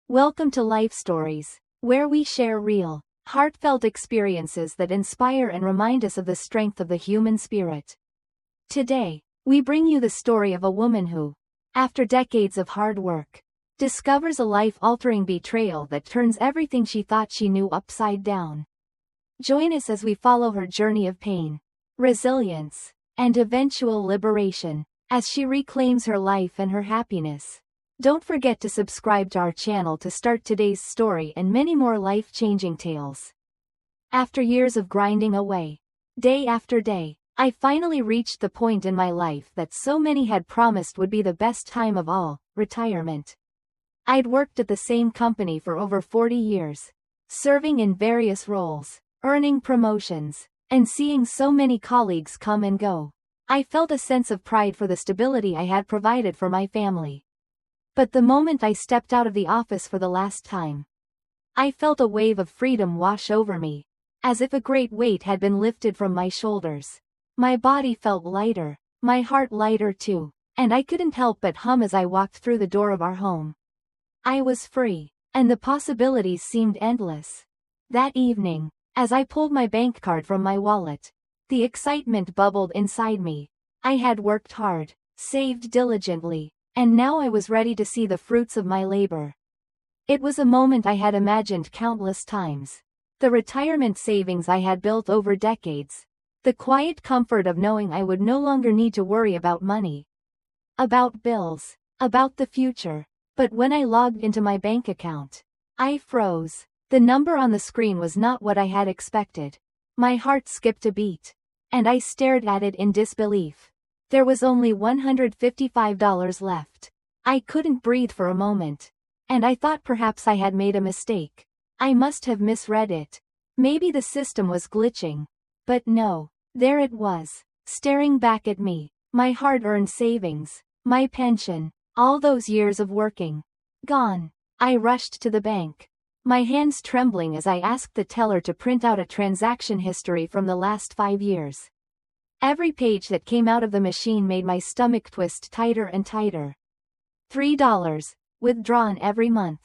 Welcome to Life Stories, where we share real, heartfelt experiences that inspire and remind us of the strength of the human spirit. Today, we bring you the story of a woman who, after decades of hard work, discovers a life-altering betrayal that turns everything she thought she knew upside down. Join us as we follow her journey of pain, resilience, and eventual liberation, as she reclaims her life and her happiness. Don't forget to subscribe to our channel to start today's story and many more life-changing tales. After years of grinding away, day after day, I finally reached the point in my life that so many had promised would be the best time of all, retirement. I'd worked at the same company for over 40 years, serving in various roles, earning promotions, and seeing so many colleagues come and go. I felt a sense of pride for the stability I had provided for my family. But the moment I stepped out of the office for the last time, I felt a wave of freedom wash over me, as if a great weight had been lifted from my shoulders. My body felt lighter, my heart lighter too, and I couldn't help but hum as I walked through the door of our home. I was free, and the possibilities seemed endless. That evening, as I pulled my bank card from my wallet, the excitement bubbled inside me. I had worked hard, saved diligently, and now I was ready to see the fruits of my labor. It was a moment I had imagined countless times. The retirement savings I had built over decades. The quiet comfort of knowing I would no longer need to worry about money, about bills, about the future. But when I logged into my bank account, I froze. The number on the screen was not what I had expected. My heart skipped a beat, and I stared at it in disbelief. There was only $155 left. I couldn't breathe for a moment, and I thought perhaps I had made a mistake. I must have misread it. Maybe the system was glitching. But no, there it was, staring back at me, my hard-earned savings, my pension, all those years of working, gone. I rushed to the bank, my hands trembling as I asked the teller to print out a transaction history from the last 5 years. Every page that came out of the machine made my stomach twist tighter and tighter. $3, withdrawn every month.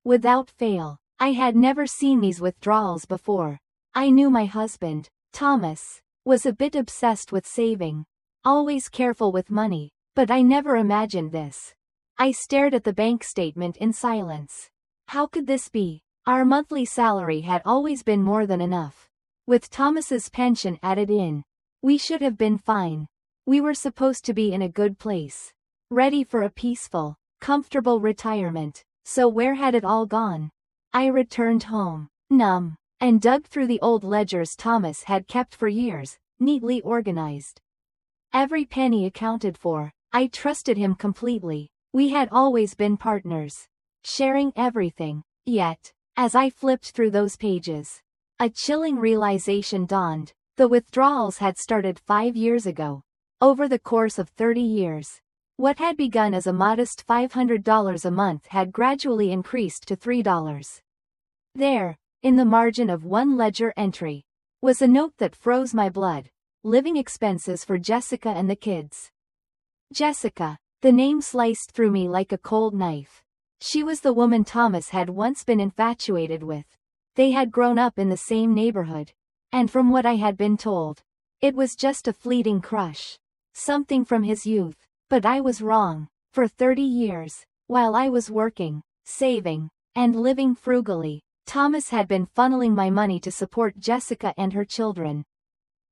Without fail. I had never seen these withdrawals before. I knew my husband, Thomas, was a bit obsessed with saving, always careful with money, but I never imagined this. I stared at the bank statement in silence. How could this be? Our monthly salary had always been more than enough. With Thomas's pension added in, we should have been fine. We were supposed to be in a good place, ready for a peaceful, comfortable retirement. So where had it all gone? I returned home, numb, and dug through the old ledgers Thomas had kept for years, neatly organized. Every penny accounted for. I trusted him completely. We had always been partners, sharing everything. Yet, as I flipped through those pages, a chilling realization dawned. The withdrawals had started 5 years ago. Over the course of 30 years, what had begun as a modest $500 a month had gradually increased to $3. There, in the margin of one ledger entry, was a note that froze my blood. Living expenses for Jessica and the kids. Jessica, the name sliced through me like a cold knife. She was the woman Thomas had once been infatuated with. They had grown up in the same neighborhood. And from what I had been told, it was just a fleeting crush. Something from his youth. But I was wrong. For 30 years, while I was working, saving, and living frugally, Thomas had been funneling my money to support Jessica and her children.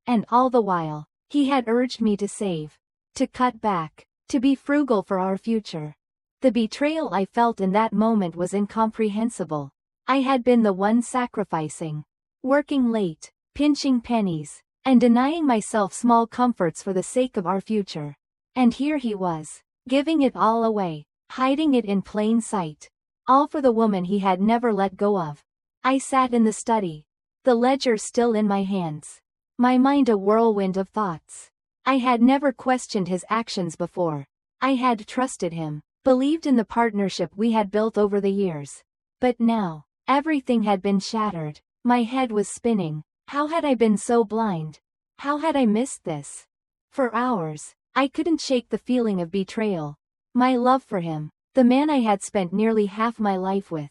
And all the while, he had urged me to save, to cut back, to be frugal for our future. The betrayal I felt in that moment was incomprehensible. I had been the one sacrificing, working late, pinching pennies, and denying myself small comforts for the sake of our future. And here he was, giving it all away, hiding it in plain sight, all for the woman he had never let go of. I sat in the study, the ledger still in my hands, my mind a whirlwind of thoughts. I had never questioned his actions before. I had trusted him, believed in the partnership we had built over the years. But now, everything had been shattered. My head was spinning. How had I been so blind? How had I missed this? For hours, I couldn't shake the feeling of betrayal. My love for him, the man I had spent nearly half my life with,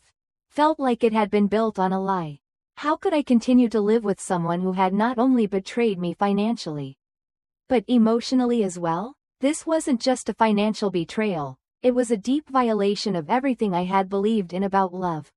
felt like it had been built on a lie. How could I continue to live with someone who had not only betrayed me financially, but emotionally as well? This wasn't just a financial betrayal, it was a deep violation of everything I had believed in about love,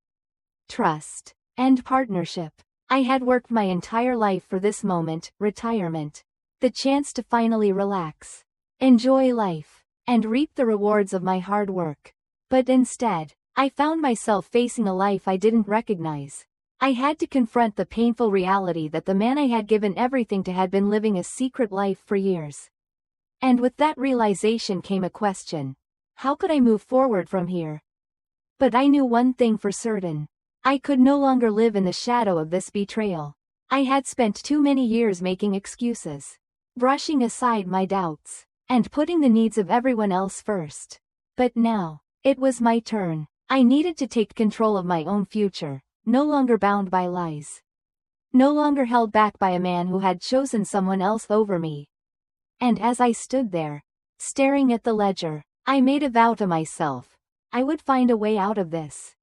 trust, and partnership. I had worked my entire life for this moment, retirement. The chance to finally relax, enjoy life, and reap the rewards of my hard work. But instead, I found myself facing a life I didn't recognize. I had to confront the painful reality that the man I had given everything to had been living a secret life for years. And with that realization came a question. How could I move forward from here? But I knew one thing for certain. I could no longer live in the shadow of this betrayal. I had spent too many years making excuses, brushing aside my doubts, and putting the needs of everyone else first. But now, it was my turn. I needed to take control of my own future, no longer bound by lies. No longer held back by a man who had chosen someone else over me. And as I stood there, staring at the ledger, I made a vow to myself. I would find a way out of this.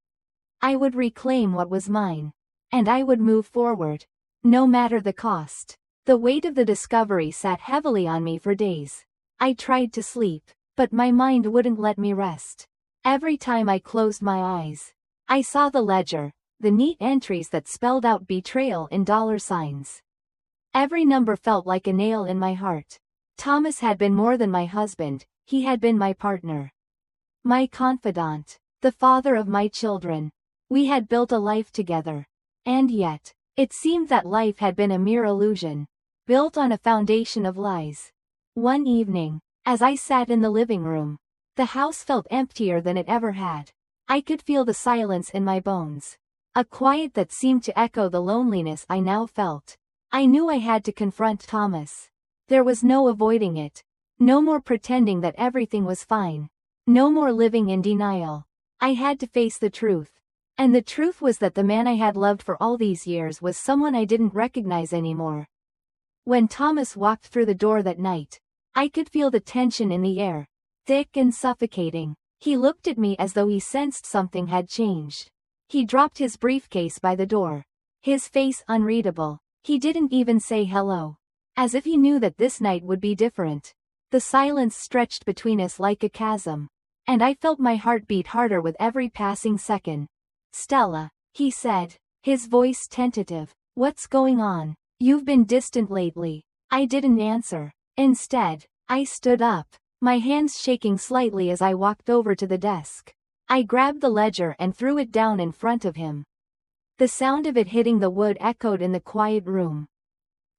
I would reclaim what was mine. And I would move forward, no matter the cost. The weight of the discovery sat heavily on me for days. I tried to sleep, but my mind wouldn't let me rest. Every time I closed my eyes, I saw the ledger, the neat entries that spelled out betrayal in dollar signs. Every number felt like a nail in my heart. Thomas had been more than my husband, he had been my partner, my confidant, the father of my children. We had built a life together. And yet, it seemed that life had been a mere illusion, built on a foundation of lies. One evening, as I sat in the living room, the house felt emptier than it ever had. I could feel the silence in my bones, a quiet that seemed to echo the loneliness I now felt. I knew I had to confront Thomas. There was no avoiding it. No more pretending that everything was fine. No more living in denial. I had to face the truth. And the truth was that the man I had loved for all these years was someone I didn't recognize anymore. When Thomas walked through the door that night, I could feel the tension in the air, thick and suffocating. He looked at me as though he sensed something had changed. He dropped his briefcase by the door, his face unreadable. He didn't even say hello, as if he knew that this night would be different. The silence stretched between us like a chasm, and I felt my heart beat harder with every passing second. "Stella," he said, his voice tentative. "What's going on? You've been distant lately." I didn't answer. Instead, I stood up, my hands shaking slightly as I walked over to the desk. I grabbed the ledger and threw it down in front of him. The sound of it hitting the wood echoed in the quiet room.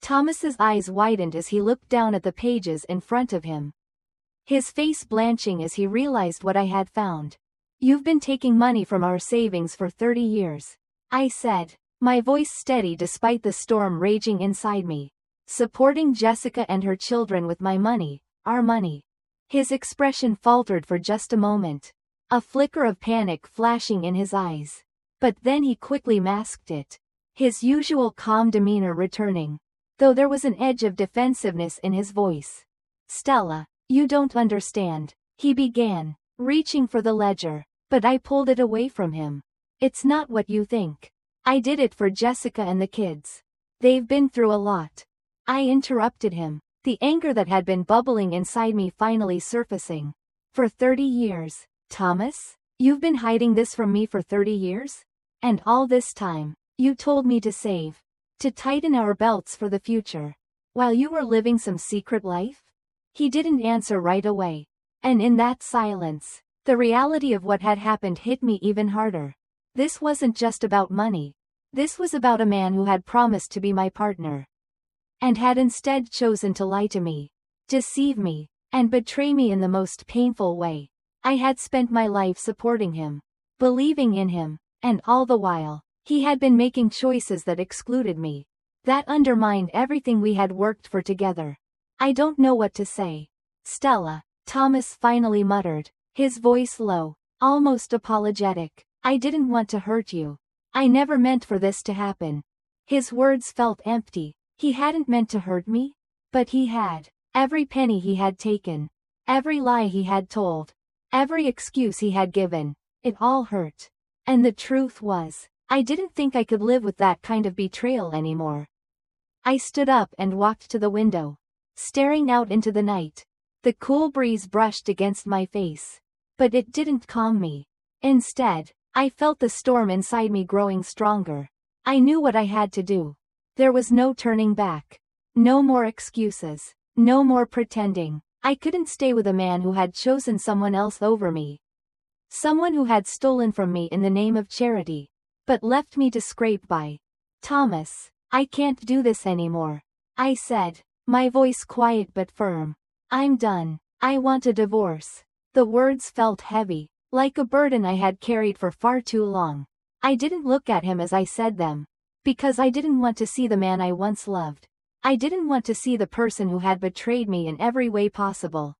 Thomas's eyes widened as he looked down at the pages in front of him, his face blanching as he realized what I had found. "You've been taking money from our savings for 30 years. I said, my voice steady despite the storm raging inside me. "Supporting Jessica and her children with my money, our money." His expression faltered for just a moment, a flicker of panic flashing in his eyes. But then he quickly masked it, his usual calm demeanor returning, though there was an edge of defensiveness in his voice. "Stella, you don't understand," he began, reaching for the ledger. But I pulled it away from him. "It's not what you think. I did it for Jessica and the kids. They've been through a lot." I interrupted him, the anger that had been bubbling inside me finally surfacing. "For 30 years, Thomas? You've been hiding this from me for 30 years? And all this time, you told me to save, to tighten our belts for the future, while you were living some secret life?" He didn't answer right away. And in that silence, the reality of what had happened hit me even harder. This wasn't just about money. This was about a man who had promised to be my partner, and had instead chosen to lie to me, deceive me, and betray me in the most painful way. I had spent my life supporting him, believing in him, and all the while, he had been making choices that excluded me, that undermined everything we had worked for together. "I don't know what to say, Stella," Thomas finally muttered, his voice low, almost apologetic. "I didn't want to hurt you. I never meant for this to happen." His words felt empty. He hadn't meant to hurt me? But he had. Every penny he had taken, every lie he had told, every excuse he had given, it all hurt. And the truth was, I didn't think I could live with that kind of betrayal anymore. I stood up and walked to the window, staring out into the night. The cool breeze brushed against my face, but it didn't calm me. Instead, I felt the storm inside me growing stronger. I knew what I had to do. There was no turning back. No more excuses. No more pretending. I couldn't stay with a man who had chosen someone else over me. Someone who had stolen from me in the name of charity, but left me to scrape by. Thomas, I can't do this anymore, I said, my voice quiet but firm. I'm done. I want a divorce. The words felt heavy, like a burden I had carried for far too long. I didn't look at him as I said them, because I didn't want to see the man I once loved. I didn't want to see the person who had betrayed me in every way possible.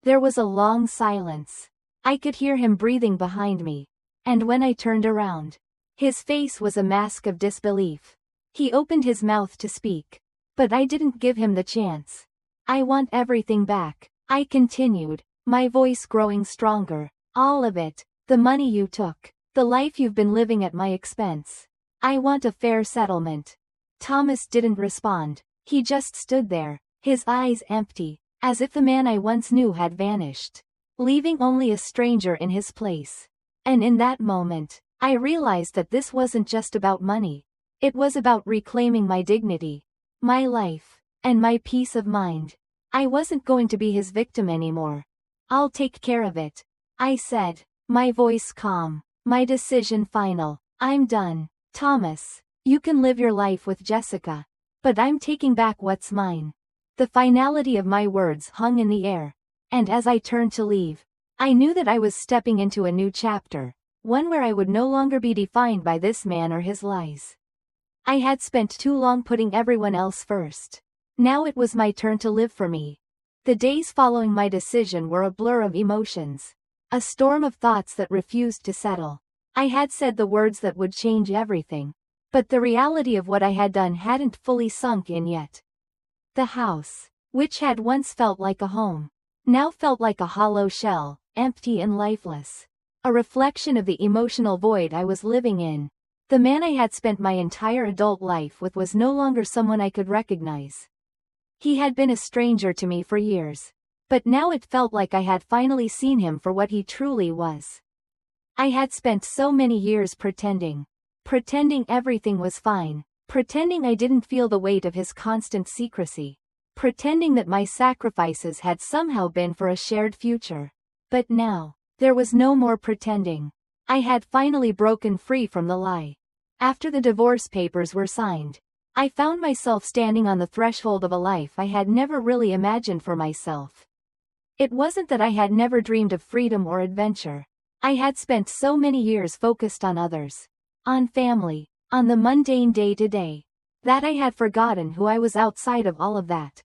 There was a long silence. I could hear him breathing behind me. And when I turned around, his face was a mask of disbelief. He opened his mouth to speak, but I didn't give him the chance. I want everything back, I continued, my voice growing stronger. All of it, the money you took, the life you've been living at my expense. I want a fair settlement. Thomas didn't respond. He just stood there, his eyes empty, as if the man I once knew had vanished, leaving only a stranger in his place. And in that moment, I realized that this wasn't just about money. It was about reclaiming my dignity, my life, and my peace of mind. I wasn't going to be his victim anymore. I'll take care of it, I said, my voice calm, my decision final. I'm done. Thomas, you can live your life with Jessica, but I'm taking back what's mine. The finality of my words hung in the air, and as I turned to leave, I knew that I was stepping into a new chapter, one where I would no longer be defined by this man or his lies. I had spent too long putting everyone else first. Now it was my turn to live for me. The days following my decision were a blur of emotions, a storm of thoughts that refused to settle. I had said the words that would change everything, but the reality of what I had done hadn't fully sunk in yet. The house, which had once felt like a home, now felt like a hollow shell, empty and lifeless. A reflection of the emotional void I was living in. The man I had spent my entire adult life with was no longer someone I could recognize. He had been a stranger to me for years, but now it felt like I had finally seen him for what he truly was. I had spent so many years pretending everything was fine, pretending I didn't feel the weight of his constant secrecy, pretending that my sacrifices had somehow been for a shared future. But now, there was no more pretending. I had finally broken free from the lie. After the divorce papers were signed, I found myself standing on the threshold of a life I had never really imagined for myself. It wasn't that I had never dreamed of freedom or adventure. I had spent so many years focused on others, on family, on the mundane day-to-day, that I had forgotten who I was outside of all of that.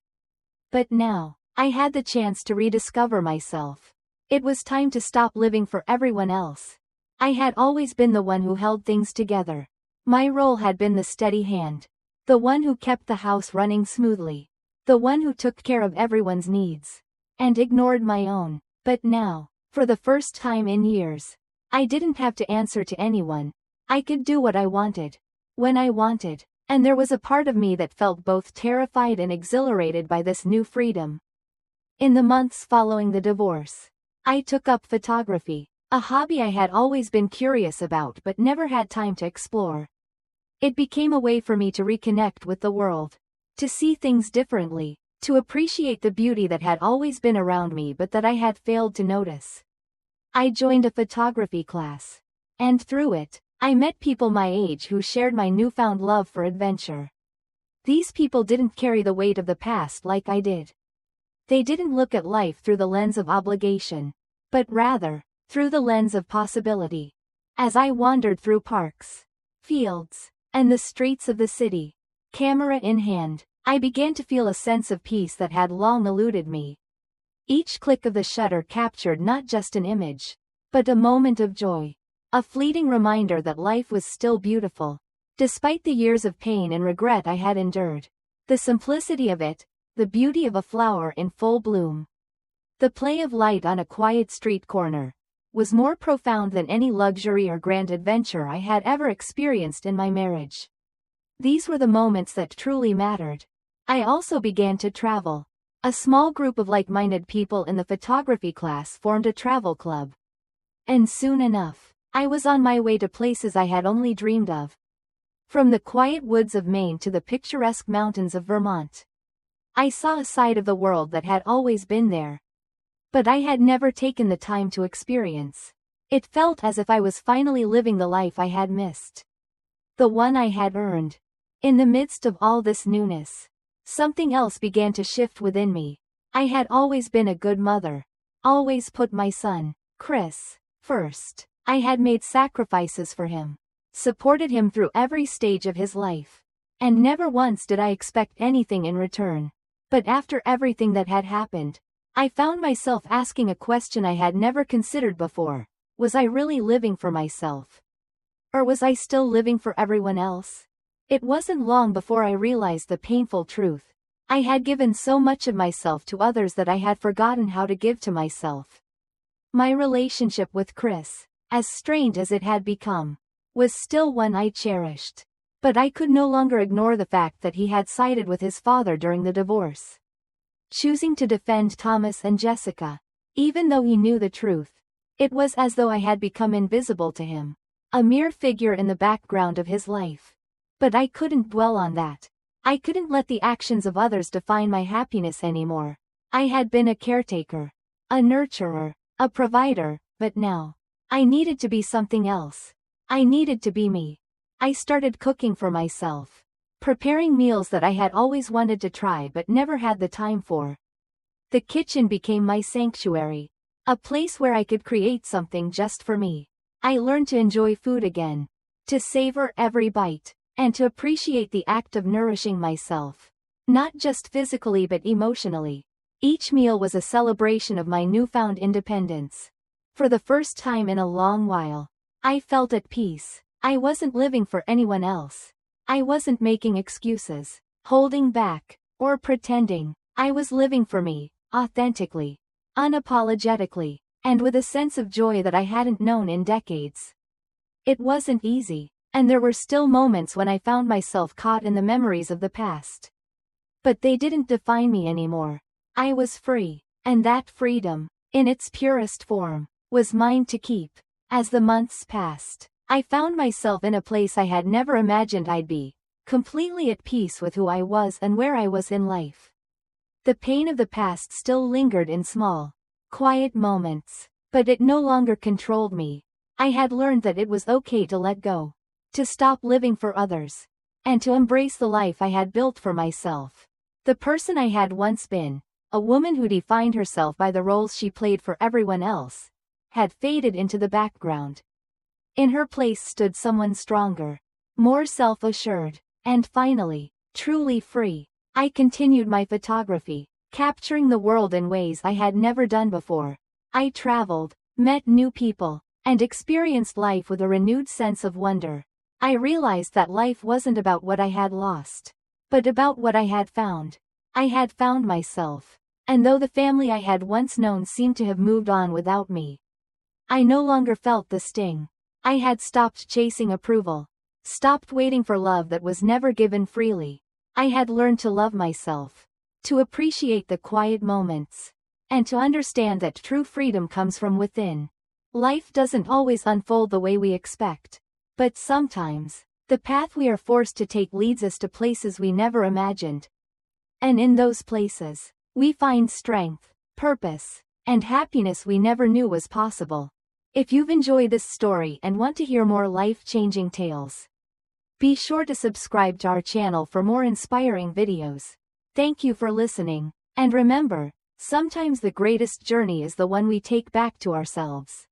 But now, I had the chance to rediscover myself. It was time to stop living for everyone else. I had always been the one who held things together. My role had been the steady hand, the one who kept the house running smoothly, the one who took care of everyone's needs, and ignored my own. But now, for the first time in years, I didn't have to answer to anyone. I could do what I wanted, when I wanted, and there was a part of me that felt both terrified and exhilarated by this new freedom. In the months following the divorce, I took up photography, a hobby I had always been curious about but never had time to explore. It became a way for me to reconnect with the world, to see things differently, to appreciate the beauty that had always been around me but that I had failed to notice. I joined a photography class, and through it, I met people my age who shared my newfound love for adventure. These people didn't carry the weight of the past like I did. They didn't look at life through the lens of obligation, but rather, through the lens of possibility. As I wandered through parks, fields, and the streets of the city, camera in hand, I began to feel a sense of peace that had long eluded me. Each click of the shutter captured not just an image, but a moment of joy, a fleeting reminder that life was still beautiful, despite the years of pain and regret I had endured. The simplicity of it, the beauty of a flower in full bloom, the play of light on a quiet street corner, was more profound than any luxury or grand adventure I had ever experienced in my marriage. These were the moments that truly mattered. I also began to travel. A small group of like-minded people in the photography class formed a travel club. And soon enough, I was on my way to places I had only dreamed of. From the quiet woods of Maine to the picturesque mountains of Vermont. I saw a side of the world that had always been there, but I had never taken the time to experience. It felt as if I was finally living the life I had missed. The one I had earned. In the midst of all this newness, something else began to shift within me. I had always been a good mother. Always put my son, Chris, first. I had made sacrifices for him. Supported him through every stage of his life. And never once did I expect anything in return. But after everything that had happened, I found myself asking a question I had never considered before. Was I really living for myself? Or was I still living for everyone else? It wasn't long before I realized the painful truth. I had given so much of myself to others that I had forgotten how to give to myself. My relationship with Chris, as strained as it had become, was still one I cherished. But I could no longer ignore the fact that he had sided with his father during the divorce. Choosing to defend Thomas and Jessica, even though he knew the truth. It was as though I had become invisible to him. A mere figure in the background of his life. But I couldn't dwell on that. I couldn't let the actions of others define my happiness anymore. I had been a caretaker, a nurturer, a provider, but now, I needed to be something else. I needed to be me. I started cooking for myself. Preparing meals that I had always wanted to try but never had the time for. The kitchen became my sanctuary. A place where I could create something just for me. I learned to enjoy food again. To savor every bite. And to appreciate the act of nourishing myself. Not just physically but emotionally. Each meal was a celebration of my newfound independence. For the first time in a long while, I felt at peace. I wasn't living for anyone else. I wasn't making excuses, holding back, or pretending. I was living for me, authentically, unapologetically, and with a sense of joy that I hadn't known in decades. It wasn't easy. And there were still moments when I found myself caught in the memories of the past. But they didn't define me anymore. I was free, and that freedom, in its purest form, was mine to keep. As the months passed, I found myself in a place I had never imagined I'd be, completely at peace with who I was and where I was in life. The pain of the past still lingered in small, quiet moments, but it no longer controlled me. I had learned that it was okay to let go. To stop living for others. And to embrace the life I had built for myself. The person I had once been, a woman who defined herself by the roles she played for everyone else, had faded into the background. In her place stood someone stronger, more self-assured, and finally, truly free. I continued my photography, capturing the world in ways I had never done before. I traveled, met new people, and experienced life with a renewed sense of wonder. I realized that life wasn't about what I had lost, but about what I had found. I had found myself, and though the family I had once known seemed to have moved on without me, I no longer felt the sting. I had stopped chasing approval, stopped waiting for love that was never given freely. I had learned to love myself, to appreciate the quiet moments, and to understand that true freedom comes from within. Life doesn't always unfold the way we expect. But sometimes, the path we are forced to take leads us to places we never imagined. And in those places, we find strength, purpose, and happiness we never knew was possible. If you've enjoyed this story and want to hear more life-changing tales, be sure to subscribe to our channel for more inspiring videos. Thank you for listening, and remember, sometimes the greatest journey is the one we take back to ourselves.